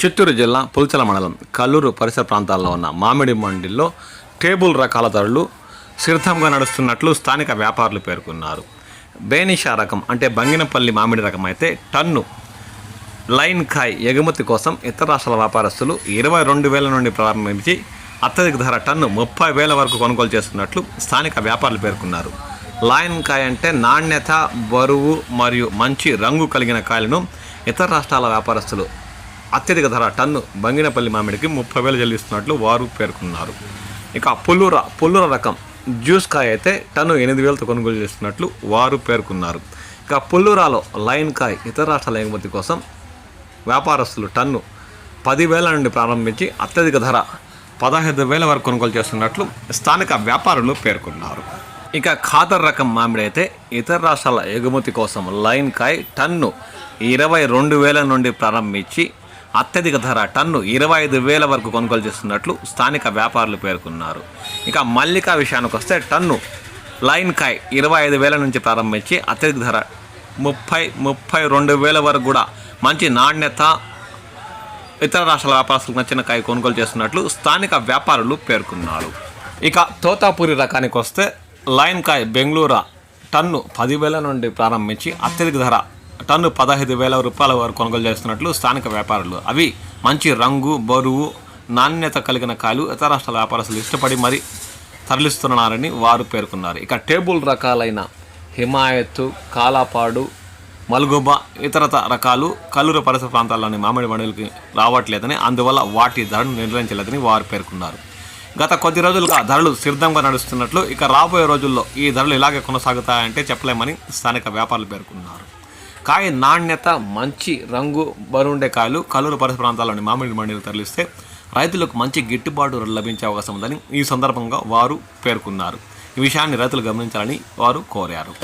చిత్తూరు జిల్లా పుల్చల మండలం కల్లూరు పరిసర ప్రాంతాల్లో ఉన్న మామిడి మండిల్లో టేబుల్ రకాల ధరలు సిద్ధంగా నడుస్తున్నట్లు స్థానిక వ్యాపారులు పేర్కొన్నారు. బేనిషా రకం అంటే బంగినపల్లి మామిడి రకం అయితే టన్ను లైన్ కాయ్ ఎగుమతి కోసం ఇతర రాష్ట్రాల వ్యాపారస్తులు 22,000 నుండి ప్రారంభించి అత్యధిక ధర టన్ను 30,000 వరకు కొనుగోలు చేస్తున్నట్లు స్థానిక వ్యాపారులు పేర్కొన్నారు. లైన్ కాయ్ అంటే నాణ్యత, బరువు మరియు మంచి రంగు కలిగిన కాయలను ఇతర రాష్ట్రాల వ్యాపారస్తులు అత్యధిక ధర టన్ను బంగినపల్లి మామిడికి 30,000 చెల్లిస్తున్నట్లు వారు పేర్కొన్నారు. ఇక పుల్లూర రకం జ్యూస్ కాయ అయితే టన్ను 8,000తో కొనుగోలు చేస్తున్నట్లు వారు పేర్కొన్నారు. ఇక పుల్లూరాలో లైన్ కాయ్ ఇతర రాష్ట్రాల ఎగుమతి కోసం వ్యాపారస్తులు టన్ను 10,000 నుండి ప్రారంభించి అత్యధిక ధర 15,000 వరకు కొనుగోలు చేస్తున్నట్లు స్థానిక వ్యాపారులు పేర్కొన్నారు. ఇక ఖాదర్ రకం మామిడి అయితే ఇతర రాష్ట్రాల ఎగుమతి కోసం లైన్ కాయ్ టన్ను 22,000 నుండి ప్రారంభించి అత్యధిక ధర టన్ను 25,000 వరకు కొనుగోలు చేస్తున్నట్లు స్థానిక వ్యాపారులు పేర్కొన్నారు. ఇక మల్లిక విషయానికి వస్తే టన్ను లైన్ కాయ్ 25,000 నుంచి ప్రారంభించి అత్యధిక ధర 32,000 వరకు కూడా మంచి నాణ్యత ఇతర రాష్ట్రాల వ్యాపారస్తులకు నచ్చిన కాయ కొనుగోలు చేస్తున్నట్లు స్థానిక వ్యాపారులు పేర్కొన్నారు. ఇక తోతాపూరి రకానికి వస్తే లైన్ కాయ్ బెంగళూరు టన్ను 10,000 నుండి ప్రారంభించి అత్యధిక ధర టన్ను 15,000 రూపాయల వరకు కొనుగోలు చేస్తున్నట్లు స్థానిక వ్యాపారులు. అవి మంచి రంగు, బరువు, నాణ్యత కలిగిన కాయలు ఇతర రాష్ట్రాల వ్యాపారస్తులు ఇష్టపడి మరీ తరలిస్తున్నారని వారు పేర్కొన్నారు. ఇక టేబుల్ రకాలైన హిమాయత్, కాలాపాడు, మల్గోబా ఇతరత రకాలు కల్లూరు పరిసర ప్రాంతాల్లోని మామిడి మండలికి రావట్లేదని, అందువల్ల వాటి ధరను నిర్ణయించలేదని వారు పేర్కొన్నారు. గత కొద్ది రోజులుగా ధరలు సిద్ధంగా నడుస్తున్నట్లు, ఇక రాబోయే రోజుల్లో ఈ ధరలు ఇలాగే కొనసాగుతాయంటే చెప్పలేమని స్థానిక వ్యాపారులు పేర్కొన్నారు. కాయ నాణ్యత, మంచి రంగు, బరువుండే కాయలు కల్లూరు పరిసర ప్రాంతాల్లోని మామిడి మండలికి తరలిస్తే రైతులకు మంచి గిట్టుబాటు లభించే అవకాశం ఉందని ఈ సందర్భంగా వారు పేర్కొన్నారు. ఈ విషయాన్ని రైతులు గమనించాలని వారు కోరారు.